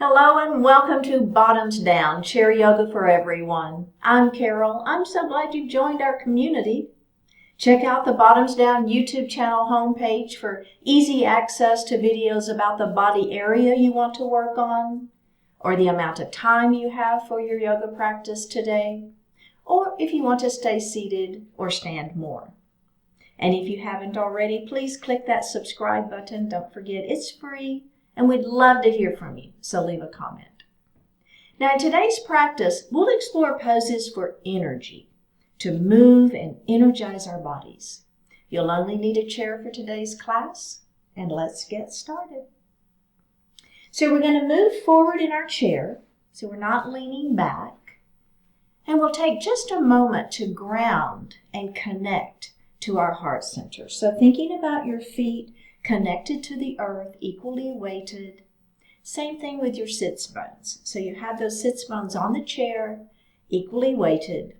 Hello and welcome to Bottoms Down, Chair Yoga for Everyone. I'm Carol. I'm so glad you've joined our community. Check out the Bottoms Down YouTube channel homepage for easy access to videos about the body area you want to work on, or the amount of time you have for your yoga practice today, or if you want to stay seated or stand more. And if you haven't already, please click that subscribe button. Don't forget, it's free. And we'd love to hear from you, so leave a comment. Now in today's practice, we'll explore poses for energy, to move and energize our bodies. You'll only need a chair for today's class, and let's get started. So we're going to move forward in our chair, so we're not leaning back, and we'll take just a moment to ground and connect to our heart center. So thinking about your feet connected to the earth, equally weighted. Same thing with your sits bones. So you have those sits bones on the chair, equally weighted.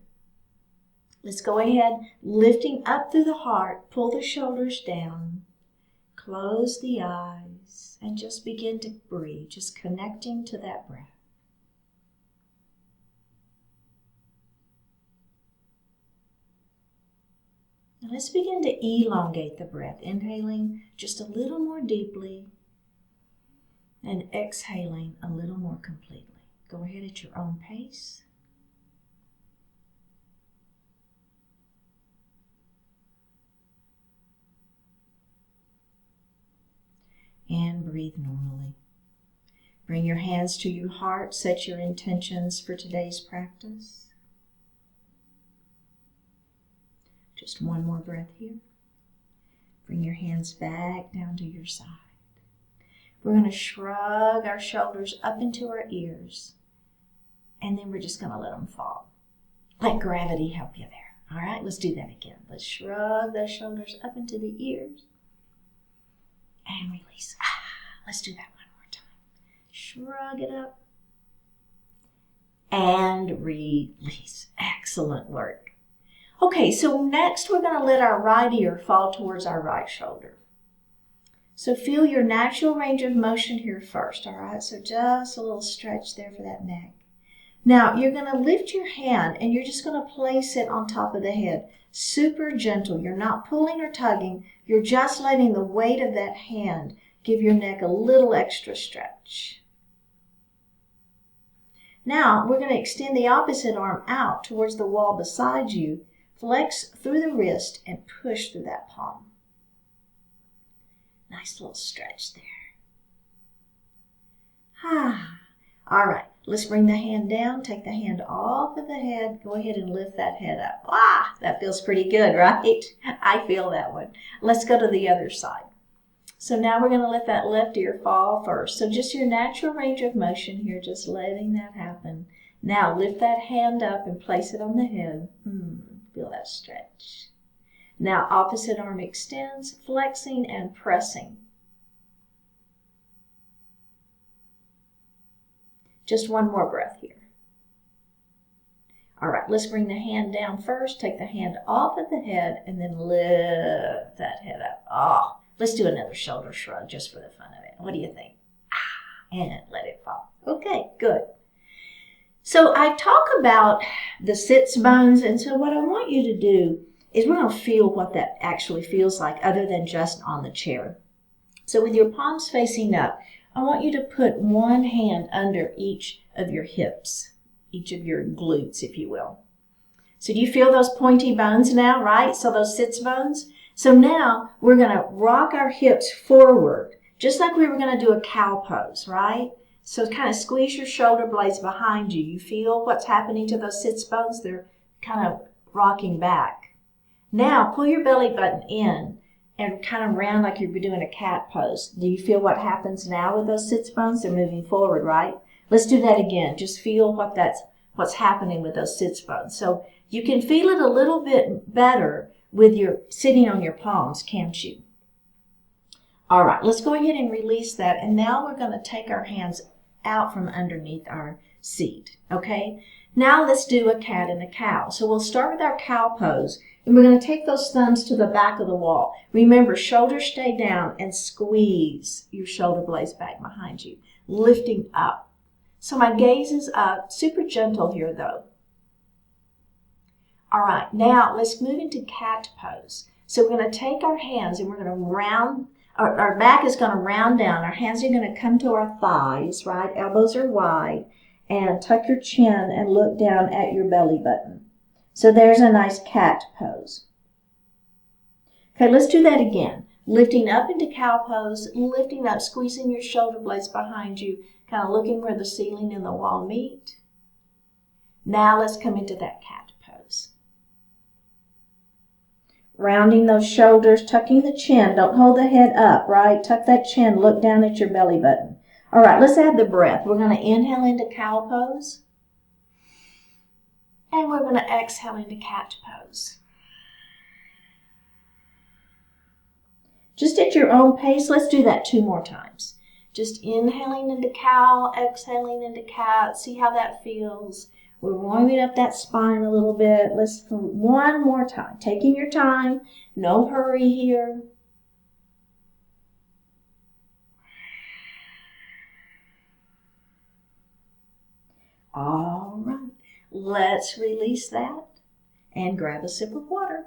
Let's go ahead, lifting up through the heart, pull the shoulders down, close the eyes, and just begin to breathe, just connecting to that breath. Now let's begin to elongate the breath, inhaling just a little more deeply and exhaling a little more completely. Go ahead at your own pace. And breathe normally. Bring your hands to your heart, set your intentions for today's practice. Just one more breath here. Bring your hands back down to your side. We're going to shrug our shoulders up into our ears, and then we're just going to let them fall. Let gravity help you there. All right, let's do that again. Let's shrug those shoulders up into the ears and release. Let's do that one more time. Shrug it up and release. Excellent work. Okay, so next we're going to let our right ear fall towards our right shoulder. So feel your natural range of motion here first, all right? So just a little stretch there for that neck. Now you're going to lift your hand and you're just going to place it on top of the head. Super gentle. You're not pulling or tugging. You're just letting the weight of that hand give your neck a little extra stretch. Now we're going to extend the opposite arm out towards the wall beside you. Flex through the wrist and push through that palm. Nice little stretch there. All right, let's bring the hand down. Take the hand off of the head. Go ahead and lift that head up. That feels pretty good, right? I feel that one. Let's go to the other side. So now we're going to let that left ear fall first. So just your natural range of motion here, just letting that happen. Now lift that hand up and place it on the head. Feel that stretch. Now opposite arm extends, flexing and pressing. Just one more breath here. All right, let's bring the hand down first. Take the hand off of the head and then lift that head up. Let's do another shoulder shrug just for the fun of it. What do you think? And let it fall. Okay, good. So I talk about the sits bones, and so what I want you to do is we're going to feel what that actually feels like other than just on the chair. So with your palms facing up, I want you to put one hand under each of your hips, each of your glutes, if you will. So do you feel those pointy bones now, right? So those sits bones. So now we're going to rock our hips forward, just like we were going to do a cow pose, right? So kind of squeeze your shoulder blades behind you. You feel what's happening to those sits bones? They're kind of rocking back. Now pull your belly button in and kind of round like you're doing a cat pose. Do you feel what happens now with those sits bones? They're moving forward, right? Let's do that again. Just feel what's happening with those sits bones. So you can feel it a little bit better with your sitting on your palms, can't you? All right, let's go ahead and release that. And now we're going to take our hands out from underneath our seat, okay? Now let's do a cat and a cow. So we'll start with our cow pose, and we're going to take those thumbs to the back of the wall. Remember, shoulders stay down and squeeze your shoulder blades back behind you, lifting up. So my gaze is up, super gentle here though. All right, now let's move into cat pose. So we're going to take our hands and we're going to round, our back is going to round down. Our hands are going to come to our thighs, right? Elbows are wide. And tuck your chin and look down at your belly button. So there's a nice cat pose. Okay, let's do that again. Lifting up into cow pose, lifting up, squeezing your shoulder blades behind you, kind of looking where the ceiling and the wall meet. Now let's come into that cat pose. Rounding those shoulders, tucking the chin. Don't hold the head up, right? Tuck that chin, look down at your belly button. All right, let's add the breath. We're going to inhale into cow pose. And we're going to exhale into cat pose. Just at your own pace, let's do that 2 more times. Just inhaling into cow, exhaling into cat. See how that feels. We're warming up that spine a little bit. Let's do 1 more time. Taking your time. No hurry here. All right. Let's release that and grab a sip of water.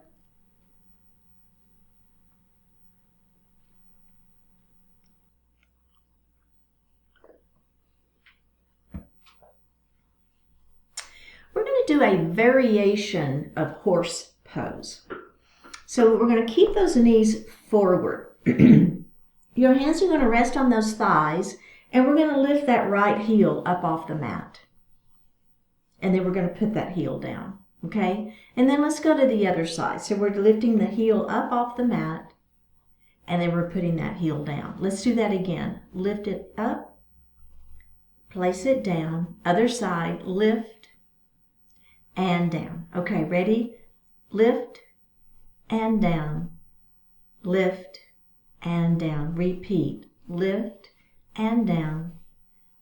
We're going to do a variation of horse pose. So we're going to keep those knees forward. Your hands are going to rest on those thighs, and we're going to lift that right heel up off the mat. And then we're going to put that heel down, okay? And then let's go to the other side. So we're lifting the heel up off the mat, and then we're putting that heel down. Let's do that again. Lift it up, place it down. Other side, lift, and down. Okay, ready? Lift and down, lift and down. Repeat. Lift and down,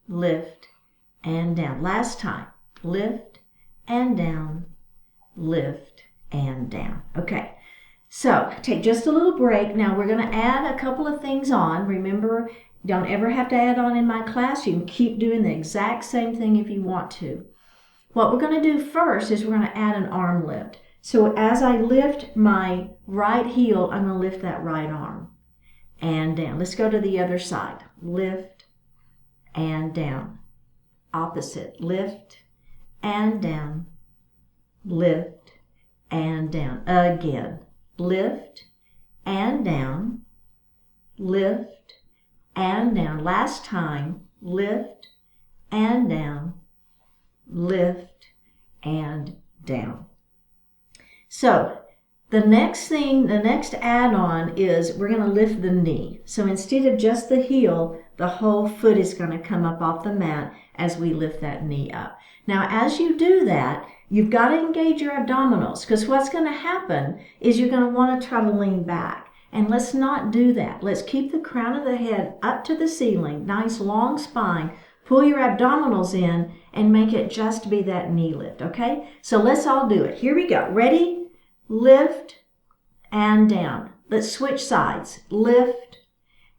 lift and down. Last time. Lift and down, lift and down. Okay, so take just a little break. Now we're going to add a couple of things on. Remember, don't ever have to add on in my class. You can keep doing the exact same thing if you want to. What we're going to do first is we're going to add an arm lift. So as I lift my right heel, I'm going to lift that right arm and down. Let's go to the other side. Lift and down. Opposite. Lift and down. Lift and down. Again. Lift and down. Lift and down. Last time. Lift and down. Lift and down. So the next add-on is we're going to lift the knee. So instead of just the heel, the whole foot is going to come up off the mat as we lift that knee up. Now as you do that, you've got to engage your abdominals, because what's going to happen is you're going to want to try to lean back. And let's not do that. Let's keep the crown of the head up to the ceiling, nice long spine. Pull your abdominals in and make it just be that knee lift, okay? So let's all do it. Here we go. Ready? Lift and down. Let's switch sides. Lift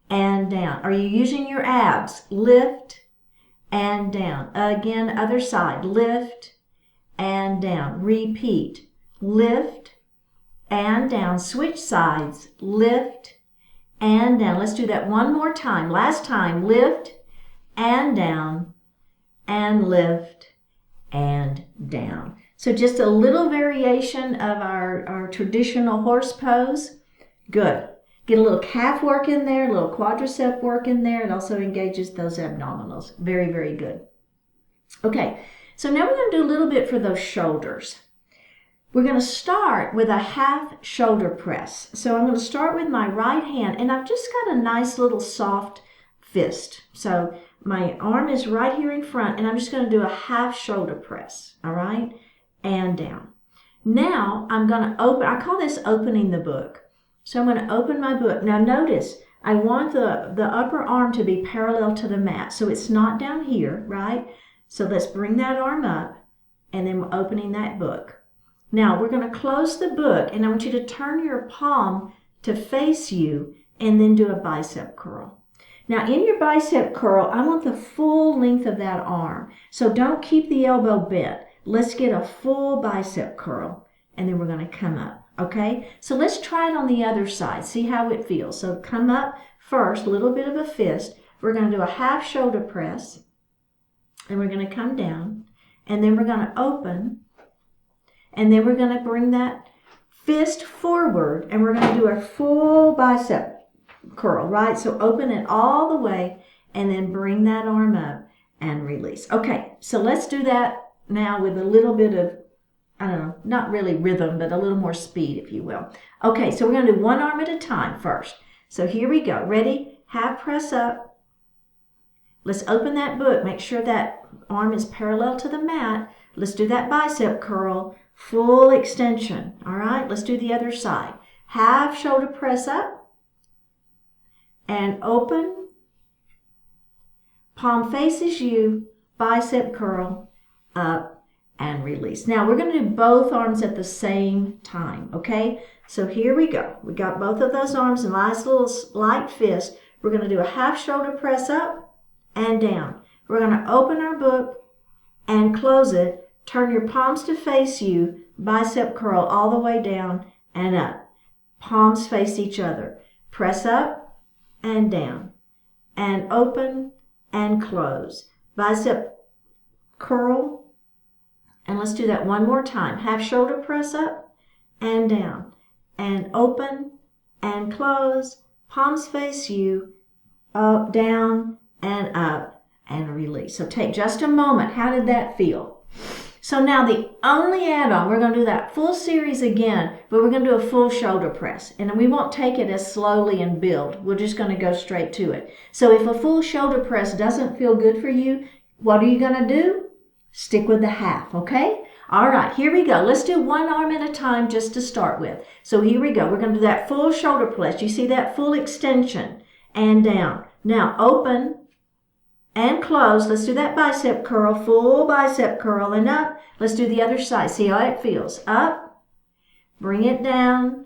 and down. Are you using your abs? Lift and down. Again, other side. Lift and down. Repeat. Lift and down. Switch sides. Lift and down. Let's do that 1 more time. Last time. Lift and down, and lift, and down. So just a little variation of our traditional horse pose. Good. Get a little calf work in there, a little quadricep work in there. It also engages those abdominals. Very, very good. Okay, so now we're going to do a little bit for those shoulders. We're going to start with a half shoulder press. So I'm going to start with my right hand, and I've just got a nice little soft fist. So my arm is right here in front, and I'm just going to do a half shoulder press, all right, and down. Now I'm going to open, I call this opening the book. So I'm going to open my book. Now notice, I want the upper arm to be parallel to the mat, so it's not down here, right? So let's bring that arm up, and then we're opening that book. Now we're going to close the book, and I want you to turn your palm to face you, and then do a bicep curl. Now in your bicep curl, I want the full length of that arm. So don't keep the elbow bent. Let's get a full bicep curl, and then we're going to come up, okay? So let's try it on the other side, see how it feels. So come up first, a little bit of a fist. We're going to do a half shoulder press, and we're going to come down, and then we're going to open, and then we're going to bring that fist forward, and we're going to do a full bicep curl, right? So open it all the way, and then bring that arm up and release. Okay, so let's do that now with a little bit of, I don't know, not really rhythm, but a little more speed, if you will. Okay, so we're going to do one arm at a time first. So here we go. Ready? Half press up. Let's open that book. Make sure that arm is parallel to the mat. Let's do that bicep curl, full extension. All right, let's do the other side. Half shoulder press up and open. Palm faces you, bicep curl, up and release. Now we're going to do both arms at the same time, okay? So here we go. We got both of those arms in nice little light fist. We're going to do a half shoulder press up and down. We're going to open our book and close it. Turn your palms to face you, bicep curl all the way down and up. Palms face each other. Press up and down and open and close. Bicep curl. And let's do that one more time. Half shoulder press up and down and open and close. Palms face you, up, down, and up, and release. So take just a moment. How did that feel? So now the only add-on, we're going to do that full series again, but we're going to do a full shoulder press. And we won't take it as slowly and build. We're just going to go straight to it. So if a full shoulder press doesn't feel good for you, what are you going to do? Stick with the half, okay? All right, here we go. Let's do one arm at a time just to start with. So here we go. We're going to do that full shoulder press. You see that full extension and down. Now open and close. Let's do that bicep curl, full bicep curl and up. Let's do the other side. See how it feels. Up, bring it down,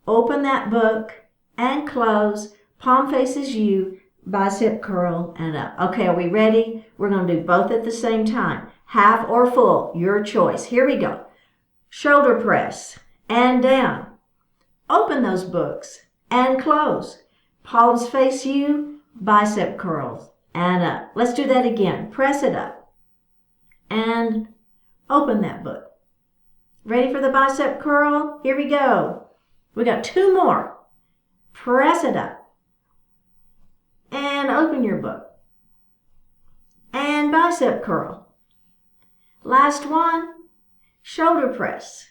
open that book and close. Palm faces you, bicep curl and up. Okay, are we ready? We're going to do both at the same time. Half or full, your choice. Here we go. Shoulder press and down. Open those books and close. Palms face you, bicep curls and up. Let's do that again. Press it up and open that book. Ready for the bicep curl? Here we go. We got two more. Press it up and open your book. And bicep curl. Last one, shoulder press.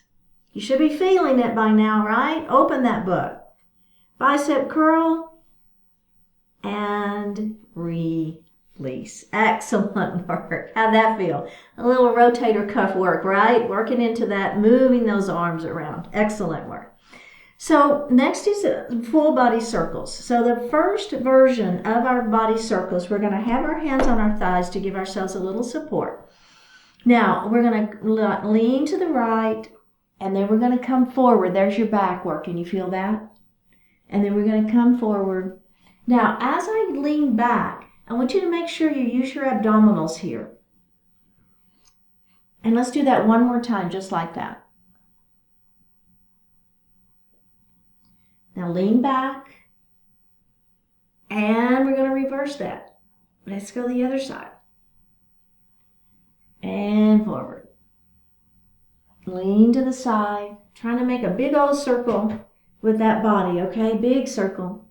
You should be feeling it by now, right? Open that book. Bicep curl and release. Excellent work. How'd that feel? A little rotator cuff work, right? Working into that, moving those arms around. Excellent work. So next is full body circles. So the first version of our body circles, we're going to have our hands on our thighs to give ourselves a little support. Now we're going to lean to the right, and then we're going to come forward. There's your back work. Can you feel that? And then we're going to come forward. Now as I lean back, I want you to make sure you use your abdominals here. And let's do that one more time, just like that. Now lean back, and we're going to reverse that. Let's go the other side. And forward. Lean to the side, trying to make a big old circle with that body, okay? Big circle.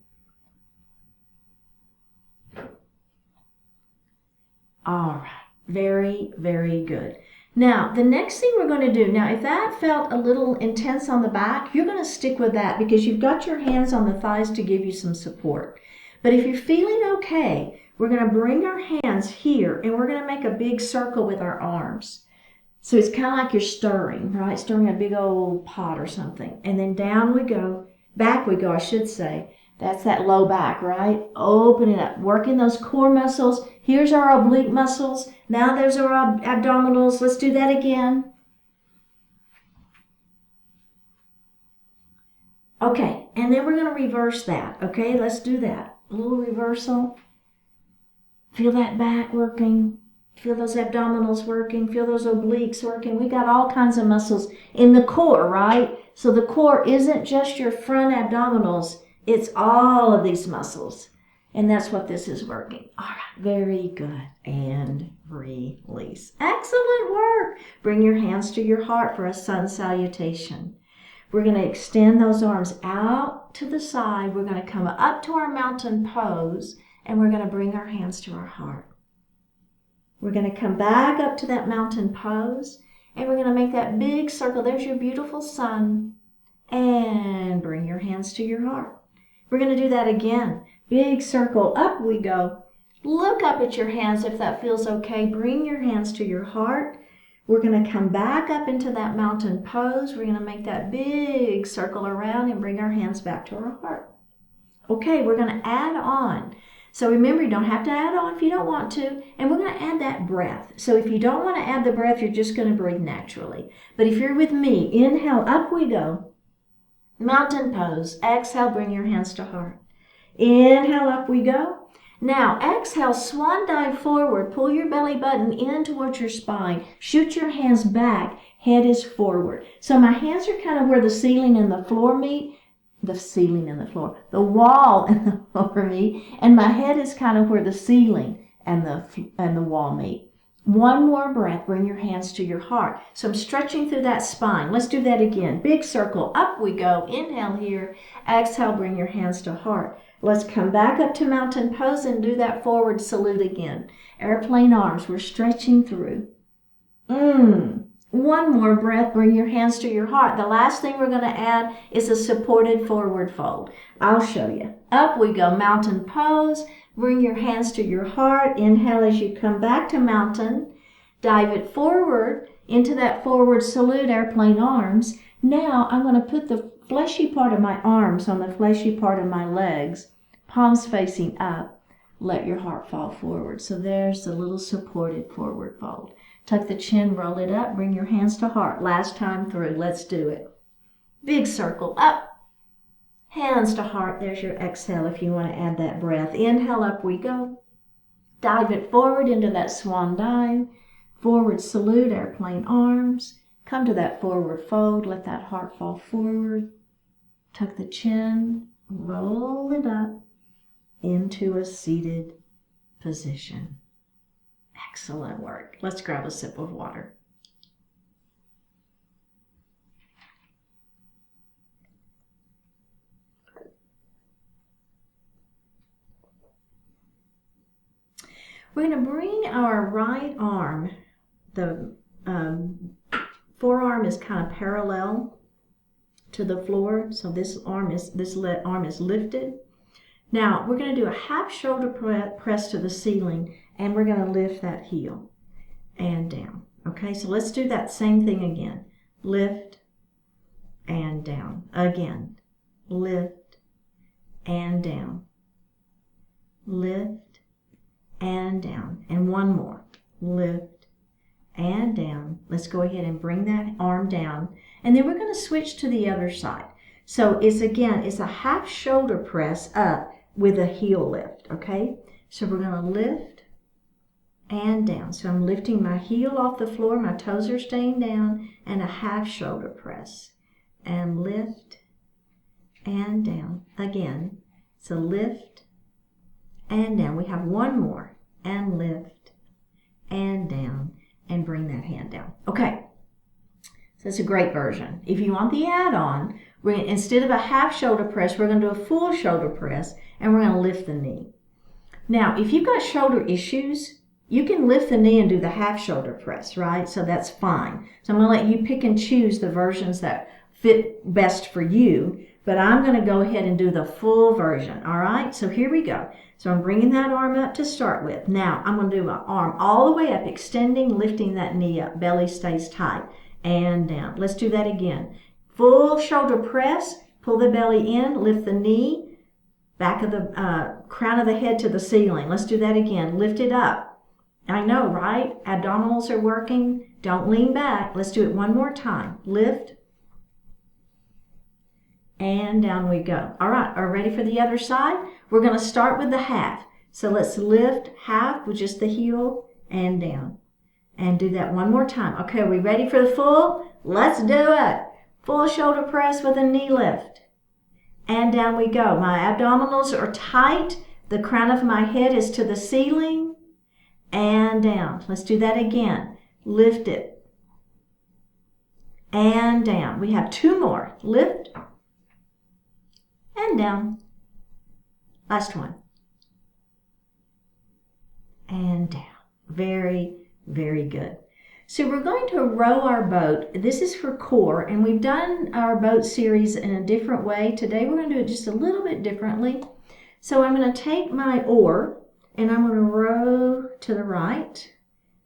All right, very, very good. Now, the next thing we're going to do, now if that felt a little intense on the back, you're going to stick with that because you've got your hands on the thighs to give you some support. But if you're feeling okay, we're going to bring our hands here and we're going to make a big circle with our arms. So it's kind of like you're stirring, right? Stirring a big old pot or something. And then down we go, back we go, I should say. That's that low back, right? Open it up, working those core muscles. Here's our oblique muscles. Now there's our abdominals. Let's do that again. Okay, and then we're going to reverse that. Okay, let's do that. A little reversal. Feel that back working. Feel those abdominals working. Feel those obliques working. We got all kinds of muscles in the core, right? So the core isn't just your front abdominals. It's all of these muscles. And that's what this is working. All right, very good. And release. Excellent work. Bring your hands to your heart for a sun salutation. We're going to extend those arms out to the side. We're going to come up to our mountain pose, and we're going to bring our hands to our heart. We're going to come back up to that mountain pose, and we're going to make that big circle. There's your beautiful sun. And bring your hands to your heart. We're going to do that again. Big circle, up we go. Look up at your hands if that feels okay. Bring your hands to your heart. We're going to come back up into that mountain pose. We're going to make that big circle around and bring our hands back to our heart. Okay, we're going to add on. So remember, you don't have to add on if you don't want to. And we're going to add that breath. So if you don't want to add the breath, you're just going to breathe naturally. But if you're with me, inhale, up we go. Mountain pose. Exhale, bring your hands to heart. Inhale, up we go. Now, exhale, swan dive forward. Pull your belly button in towards your spine. Shoot your hands back. Head is forward. So my hands are kind of where the ceiling and the floor meet. The ceiling and the floor. The wall and the floor meet. And my head is kind of where the ceiling and the wall meet. One more breath. Bring your hands to your heart. So I'm stretching through that spine. Let's do that again. Big circle. Up we go. Inhale here. Exhale, bring your hands to heart. Let's come back up to mountain pose and do that forward salute again. Airplane arms. We're stretching through. One more breath. Bring your hands to your heart. The last thing we're going to add is a supported forward fold. I'll show you. Up we go. Mountain pose. Bring your hands to your heart. Inhale as you come back to mountain. Dive it forward into that forward salute, airplane arms. Now I'm going to put the fleshy part of my arms on the fleshy part of my legs, palms facing up. Let your heart fall forward. So there's the little supported forward fold. Tuck the chin, roll it up, bring your hands to heart. Last time through. Let's do it. Big circle up. Hands to heart. There's your exhale if you want to add that breath. Inhale, up we go. Dive it forward into that swan dive. Forward salute, airplane arms. Come to that forward fold. Let that heart fall forward. Tuck the chin. Roll it up into a seated position. Excellent work. Let's grab a sip of water. We're going to bring our right arm, the forearm is kind of parallel to the floor, so this arm is lifted. Now we're going to do a half shoulder press to the ceiling, and we're going to lift that heel and down. Okay, so let's do that same thing again. Lift and down. Again. Lift and down. Lift and down. And one more. Lift and down. Let's go ahead and bring that arm down. And then we're going to switch to the other side. So it's a half shoulder press up with a heel lift. Okay, so we're going to lift and down. So I'm lifting my heel off the floor, my toes are staying down, and a half shoulder press. And lift and down. Again, so lift and down. We have one more. And lift and down. And bring that hand down. Okay, so that's a great version. If you want the add-on, instead of a half shoulder press, we're going to do a full shoulder press, and we're going to lift the knee. Now, if you've got shoulder issues, you can lift the knee and do the half shoulder press, right? So that's fine. So I'm going to let you pick and choose the versions that fit best for you, but I'm going to go ahead and do the full version, all right? So here we go. So I'm bringing that arm up to start with. Now, I'm going to do my arm all the way up, extending, lifting that knee up. Belly stays tight and down. Let's do that again. Full shoulder press, pull the belly in, lift the knee, back of the crown of the head to the ceiling. Let's do that again. Lift it up. I know, right? Abdominals are working. Don't lean back. Let's do it one more time. Lift and down we go. All right, are ready for the other side? We're going to start with the half. So let's lift half with just the heel and down. And do that one more time. Okay, are we ready for the full? Let's do it. Full shoulder press with a knee lift. And down we go. My abdominals are tight. The crown of my head is to the ceiling. And down. Let's do that again. Lift it. And down. We have two more. Lift. And down. Last one. And down. Very good. So we're going to row our boat. This is for core, and we've done our boat series in a different way. Today we're going to do it just a little bit differently. So I'm going to take my oar, and I'm going to row to the right,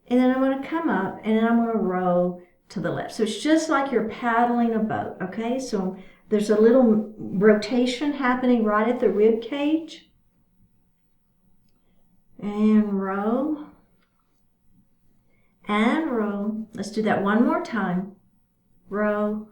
and then I'm going to come up, and then I'm going to row to the left. So it's just like you're paddling a boat, okay? So there's a little rotation happening right at the rib cage. And row. And row. Let's do that one more time. Row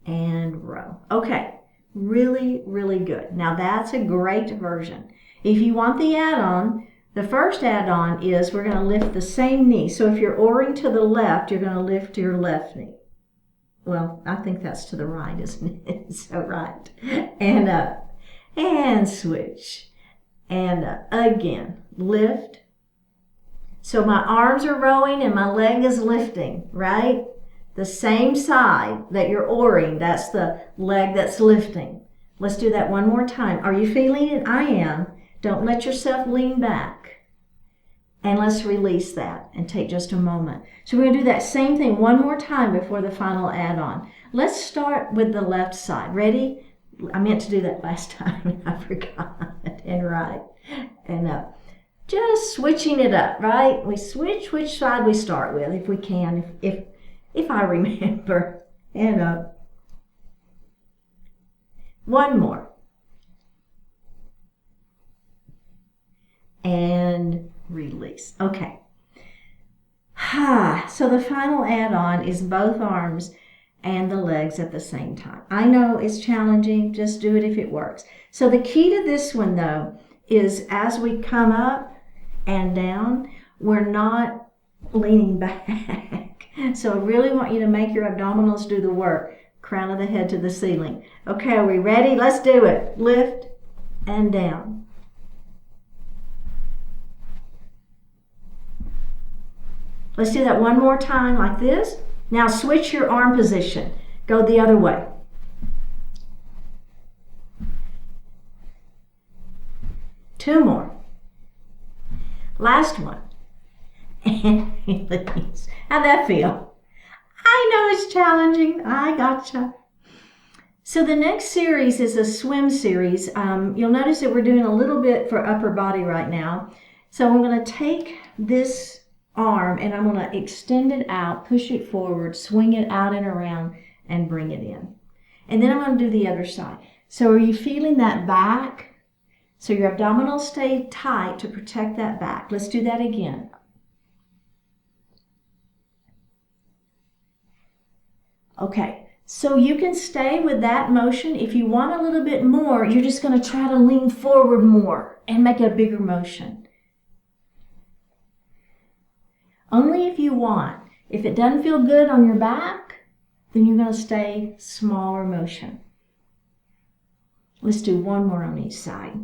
and row. Okay, really good. Now that's a great version. If you want the add-on, the first add-on is we're going to lift the same knee. So if you're oaring to the left, you're going to lift your left knee. Well, I think that's to the right, isn't it? So right. And up. And switch. And up. Again. Lift. So my arms are rowing and my leg is lifting, right? The same side that you're oaring, that's the leg that's lifting. Let's do that one more time. Are you feeling it? I am. Don't let yourself lean back. And let's release that and take just a moment. So we're going to do that same thing one more time before the final add-on. Let's start with the left side. Ready? I meant to do that last time. I forgot. And right. And up. Just switching it up, right? We switch which side we start with if we can, if I remember. And up. One more. And release. Okay. So the final add-on is both arms and the legs at the same time. I know it's challenging. Just do it if it works. So the key to this one, though, is as we come up and down, we're not leaning back. So I really want you to make your abdominals do the work. Crown of the head to the ceiling. Okay, are we ready? Let's do it. Lift and down. Let's do that one more time like this. Now switch your arm position. Go the other way. Two more. Last one. And release. How'd that feel? I know it's challenging. I gotcha. So the next series is a swim series. You'll notice that we're doing a little bit for upper body right now. So I'm going to take this arm and I'm going to extend it out, push it forward, swing it out and around, and bring it in. And then I'm going to do the other side. So are you feeling that back? So your abdominals stay tight to protect that back. Let's do that again. Okay, so you can stay with that motion. If you want a little bit more, you're just going to try to lean forward more and make a bigger motion. Only if you want. If it doesn't feel good on your back, then you're going to stay smaller motion. Let's do one more on each side.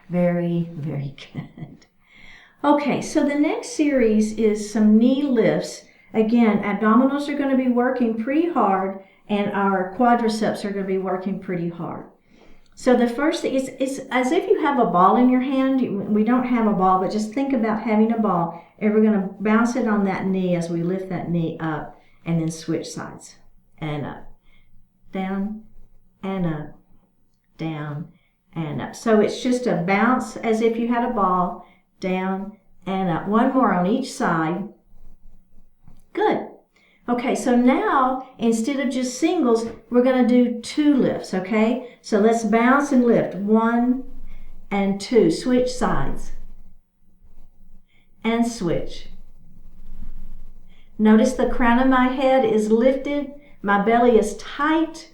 Very good. Okay, so the next series is some knee lifts. Again, abdominals are going to be working pretty hard and our quadriceps are going to be working pretty hard. So the first thing is as if you have a ball in your hand. We don't have a ball, but just think about having a ball and we're going to bounce it on that knee as we lift that knee up and then switch sides. And up, down, and up, down, and up. So it's just a bounce as if you had a ball, down and up. One more on each side. Good. Okay, so now instead of just singles, we're going to do two lifts, okay? So let's bounce and lift. 1 and 2. Switch sides. And switch. Notice the crown of my head is lifted. My belly is tight.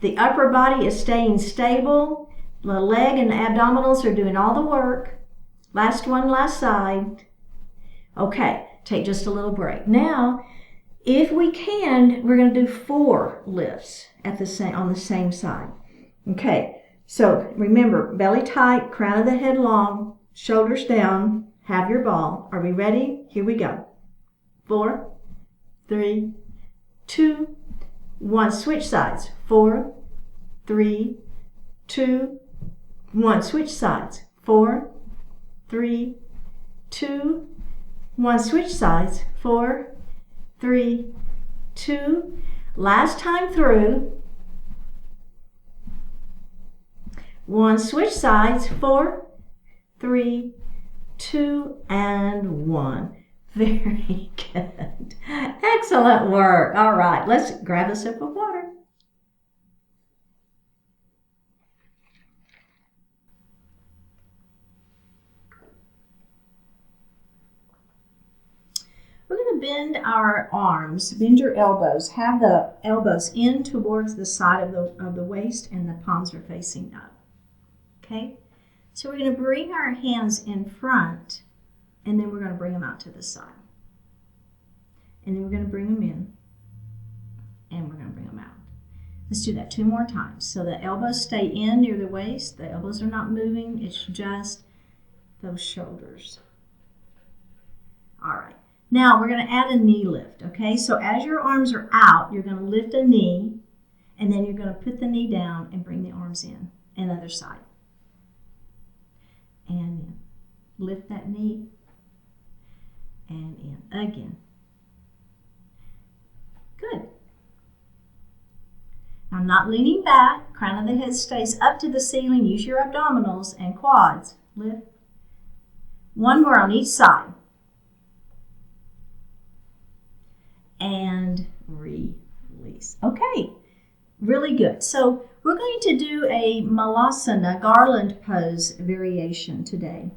The upper body is staying stable. The leg and the abdominals are doing all the work. Last one, last side. Okay, take just a little break. Now, if we can, we're going to do 4 lifts on the same side. Okay, so remember, belly tight, crown of the head long, shoulders down, have your ball. Are we ready? Here we go. 4, 3, 2, 1. Switch sides. 4, 3, 2, 1. Switch sides. 4, 3, 2, 1. Switch sides. 4, 3, 2. Last time through. 1. Switch sides. 4, 3, 2, and 1. Very good. Excellent work. All right, let's grab a sip of water. We're going to bend our arms, bend your elbows, have the elbows in towards the side of the waist, and the palms are facing up. Okay? So we're going to bring our hands in front, and then we're going to bring them out to the side. And then we're going to bring them in, and we're going to bring them out. Let's do that 2 more times. So the elbows stay in near the waist. The elbows are not moving. It's just those shoulders. All right. Now we're going to add a knee lift, okay? So as your arms are out, you're going to lift a knee, and then you're going to put the knee down and bring the arms in. And other side. And in. Lift that knee, and in. Again. Good. Now not leaning back. Crown of the head stays up to the ceiling. Use your abdominals and quads. Lift. 1 more on each side. And release. Okay, really good. So we're going to do a malasana garland pose variation today.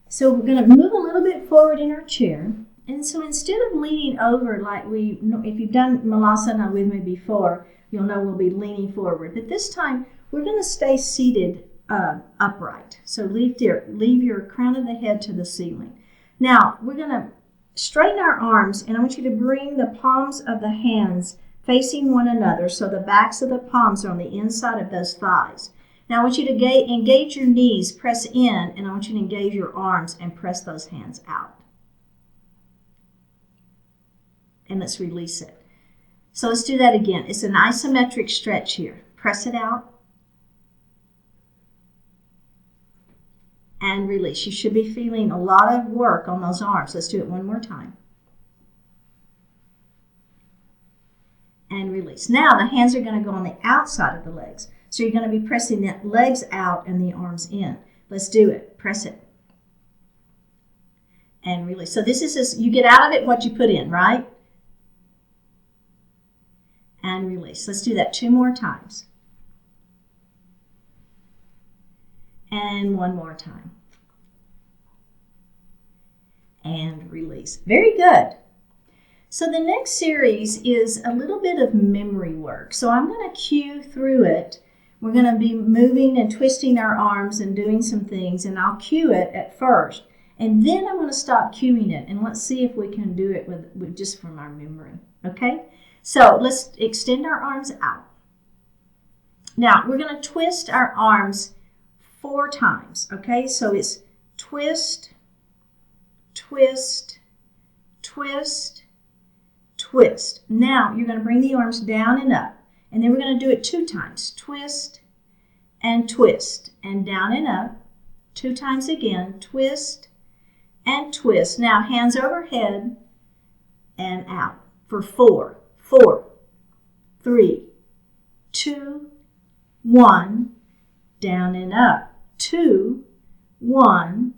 So we're going to move a little bit forward in our chair. And so instead of leaning over like if you've done malasana with me before, you'll know we'll be leaning forward. But this time we're going to stay seated upright. So leave your crown of the head to the ceiling. Now we're going to straighten our arms, and I want you to bring the palms of the hands facing one another so the backs of the palms are on the inside of those thighs. Now I want you to engage your knees, press in, and I want you to engage your arms and press those hands out. And let's release it. So let's do that again. It's an isometric stretch here. Press it out. And release. You should be feeling a lot of work on those arms. Let's do it 1 more time. And release. Now the hands are going to go on the outside of the legs. So you're going to be pressing the legs out and the arms in. Let's do it. Press it. And release. So this is, you get out of it what you put in, right? And release. Let's do that 2 more times. And 1 more time. And release. Very good. So the next series is a little bit of memory work. So I'm going to cue through it. We're going to be moving and twisting our arms and doing some things, and I'll cue it at first. And then I'm going to stop cueing it, and let's see if we can do it with just from our memory. Okay? So let's extend our arms out. Now we're going to twist our arms 4 times. Okay? So it's twist, twist, twist, twist. Now you're going to bring the arms down and up. And then we're going to do it 2 times. Twist and twist. And down and up. 2 times again. Twist and twist. Now hands overhead and out for 4. 4, 3, 2, 1. Down and up. 2, 1.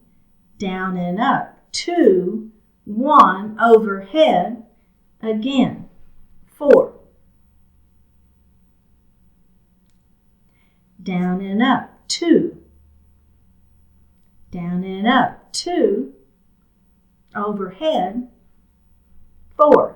Down and up. 2, 1. Overhead. Again. 4. Down and up. 2. Down and up. 2. Overhead. 4.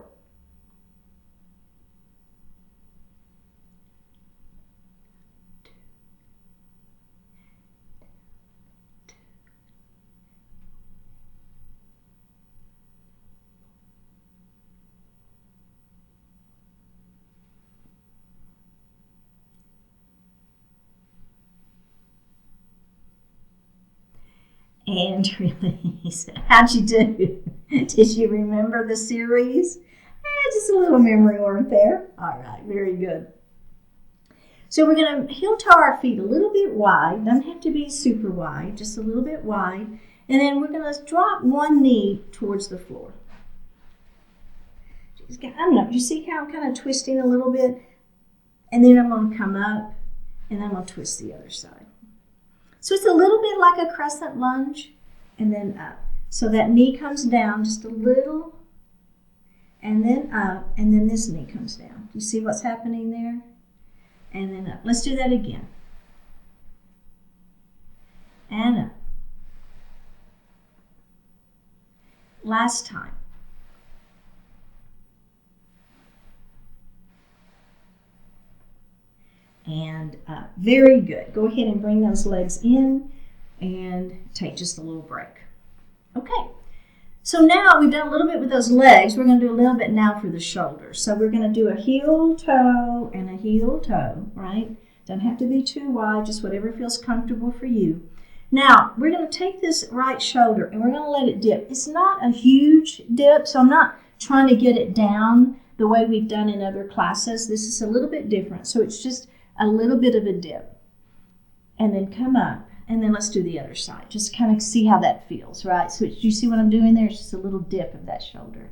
And release. How'd you do? Did you remember the series? Just a little memory work there. All right, very good. So we're going to heel toe our feet a little bit wide. Doesn't have to be super wide, just a little bit wide. And then we're going to drop one knee towards the floor. I don't know, you see how I'm kind of twisting a little bit? And then I'm going to come up, and then I'm going to twist the other side. So it's a little bit like a crescent lunge, and then up. So that knee comes down just a little, and then up, and then this knee comes down. Do you see what's happening there? And then up. Let's do that again. And up. Last time. And up. Very good. Go ahead and bring those legs in and take just a little break. Okay. So now we've done a little bit with those legs. We're going to do a little bit now for the shoulders. So we're going to do a heel toe and a heel toe, right? Doesn't have to be too wide, just whatever feels comfortable for you. Now, we're going to take this right shoulder and we're going to let it dip. It's not a huge dip, so I'm not trying to get it down the way we've done in other classes. This is a little bit different, so it's just a little bit of a dip. And then come up. And then let's do the other side. Just kind of see how that feels, right? So you see what I'm doing there? It's just a little dip of that shoulder.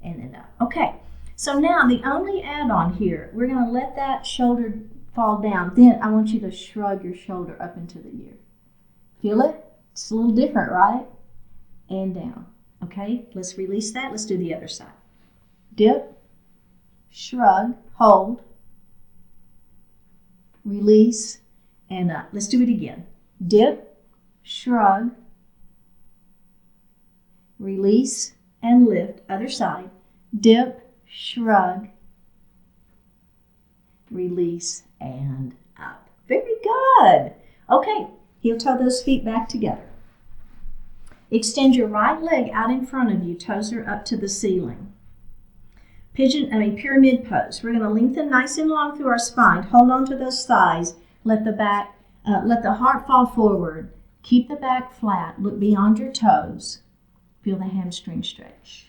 And then up. Okay. So now the only add-on here, we're going to let that shoulder fall down. Then I want you to shrug your shoulder up into the ear. Feel it? It's a little different, right? And down. Okay. Let's release that. Let's do the other side. Dip. Shrug. Hold. Release. And up. Let's do it again. Dip, shrug, release, and lift. Other side. Dip, shrug, release, and up. Very good. Okay, heel toe those feet back together. Extend your right leg out in front of you. Toes are up to the ceiling. Pyramid pose. We're going to lengthen nice and long through our spine. Hold on to those thighs. Let the heart fall forward. Keep the back flat. Look beyond your toes. Feel the hamstring stretch.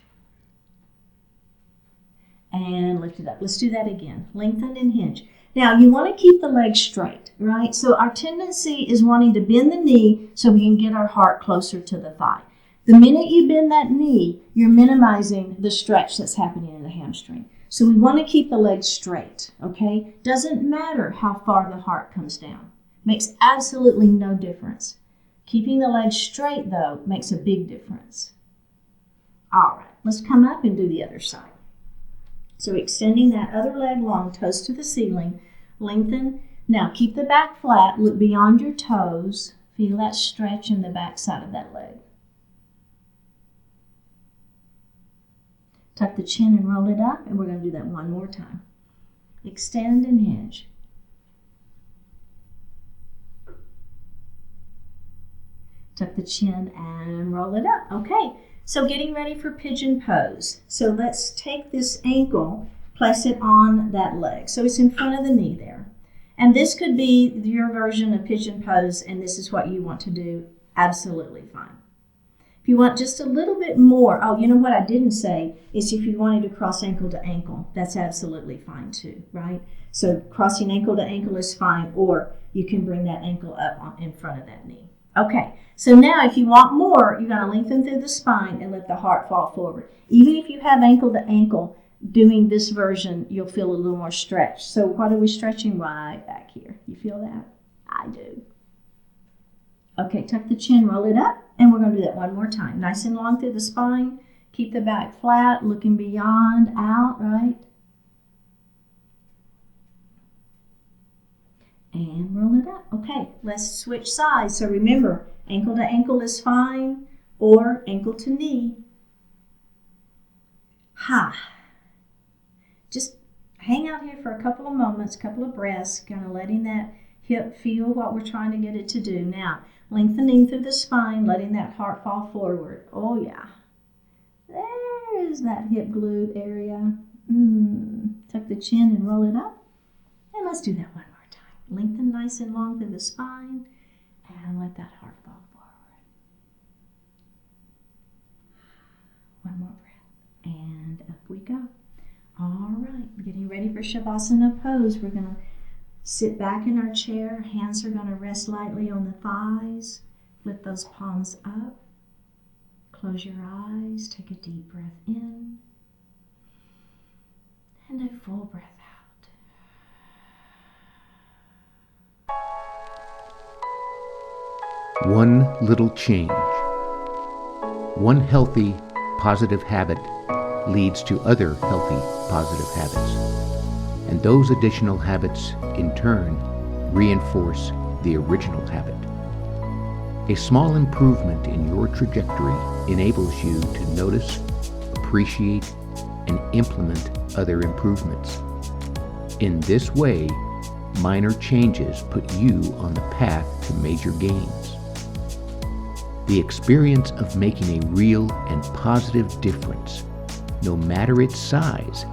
And lift it up. Let's do that again. Lengthen and hinge. Now, you want to keep the legs straight, right? So our tendency is wanting to bend the knee so we can get our heart closer to the thigh. The minute you bend that knee, you're minimizing the stretch that's happening in the hamstring. So we want to keep the legs straight, okay? Doesn't matter how far the heart comes down. Makes absolutely no difference. Keeping the legs straight, though, makes a big difference. All right, let's come up and do the other side. So extending that other leg long, toes to the ceiling, lengthen. Now keep the back flat, look beyond your toes. Feel that stretch in the back side of that leg. Tuck the chin and roll it up, and we're going to do that one more time. Extend and hinge. Tuck the chin and roll it up. Okay, so getting ready for pigeon pose. So let's take this ankle, place it on that leg. So it's in front of the knee there. And this could be your version of pigeon pose, and this is what you want to do. Absolutely fine. If you want just a little bit more, oh, you know what I didn't say is if you wanted to cross ankle to ankle, that's absolutely fine too, right? So crossing ankle to ankle is fine, or you can bring that ankle up in front of that knee. Okay, so now if you want more, you're going to lengthen through the spine and let the heart fall forward. Even if you have ankle to ankle, doing this version, you'll feel a little more stretch. So what are we stretching? Right back here. You feel that? I do. Okay, tuck the chin, roll it up, and we're going to do that one more time. Nice and long through the spine. Keep the back flat, looking beyond, out, right? And roll it up. Okay, let's switch sides. So remember, ankle to ankle is fine, or ankle to knee. Just hang out here for a couple of moments, couple of breaths, kind of letting that hip feel what we're trying to get it to do. Now, lengthening through the spine, letting that heart fall forward. Oh, yeah. There's that hip glute area. Tuck the chin and roll it up. And let's do that one more time. Lengthen nice and long through the spine and let that heart fall forward. One more breath. And up we go. All right, getting ready for Shavasana pose. We're going to sit back in our chair. Hands are going to rest lightly on the thighs. Lift those palms up. Close your eyes. Take a deep breath in. And a full breath out. One little change. One healthy, positive habit leads to other healthy, positive habits. And those additional habits, in turn, reinforce the original habit. A small improvement in your trajectory enables you to notice, appreciate, and implement other improvements. In this way, minor changes put you on the path to major gains. The experience of making a real and positive difference, no matter its size,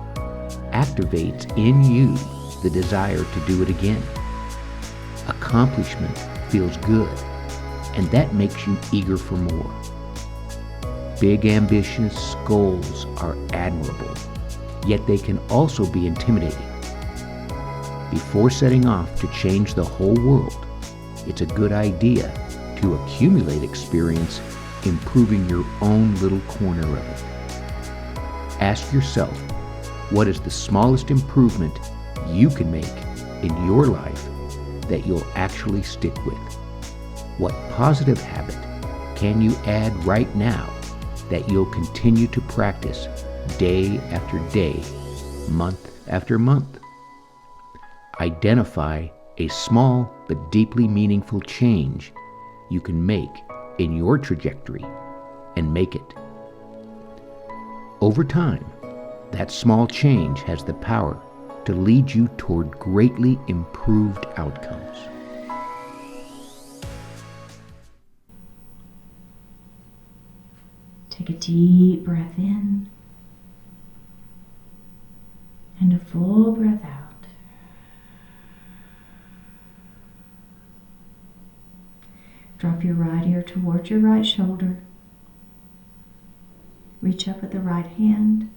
activates in you the desire to do it again. Accomplishment feels good, and that makes you eager for more. Big ambitious goals are admirable, yet they can also be intimidating. Before setting off to change the whole world, it's a good idea to accumulate experience improving your own little corner of it. Ask yourself, what is the smallest improvement you can make in your life that you'll actually stick with? What positive habit can you add right now that you'll continue to practice day after day, month after month? Identify a small but deeply meaningful change you can make in your trajectory and make it. Over time, that small change has the power to lead you toward greatly improved outcomes. Take a deep breath in and a full breath out. Drop your right ear towards your right shoulder. Reach up with the right hand.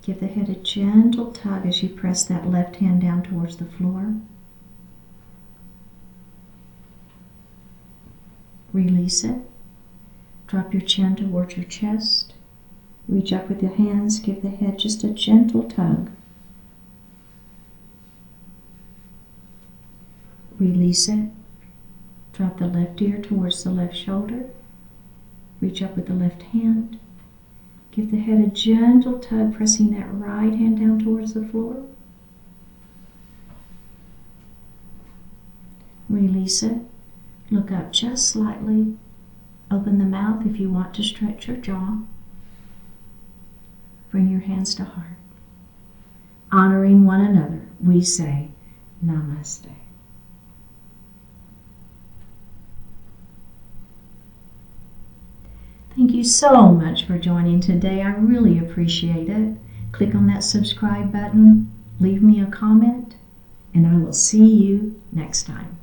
Give the head a gentle tug as you press that left hand down towards the floor. Release it. Drop your chin towards your chest. Reach up with your hands. Give the head just a gentle tug. Release it. Drop the left ear towards the left shoulder. Reach up with the left hand. Give the head a gentle tug, pressing that right hand down towards the floor. Release it. Look up just slightly. Open the mouth if you want to stretch your jaw. Bring your hands to heart. Honoring one another, we say Namaste. Thank you so much for joining today. I really appreciate it. Click on that subscribe button, leave me a comment, and I will see you next time.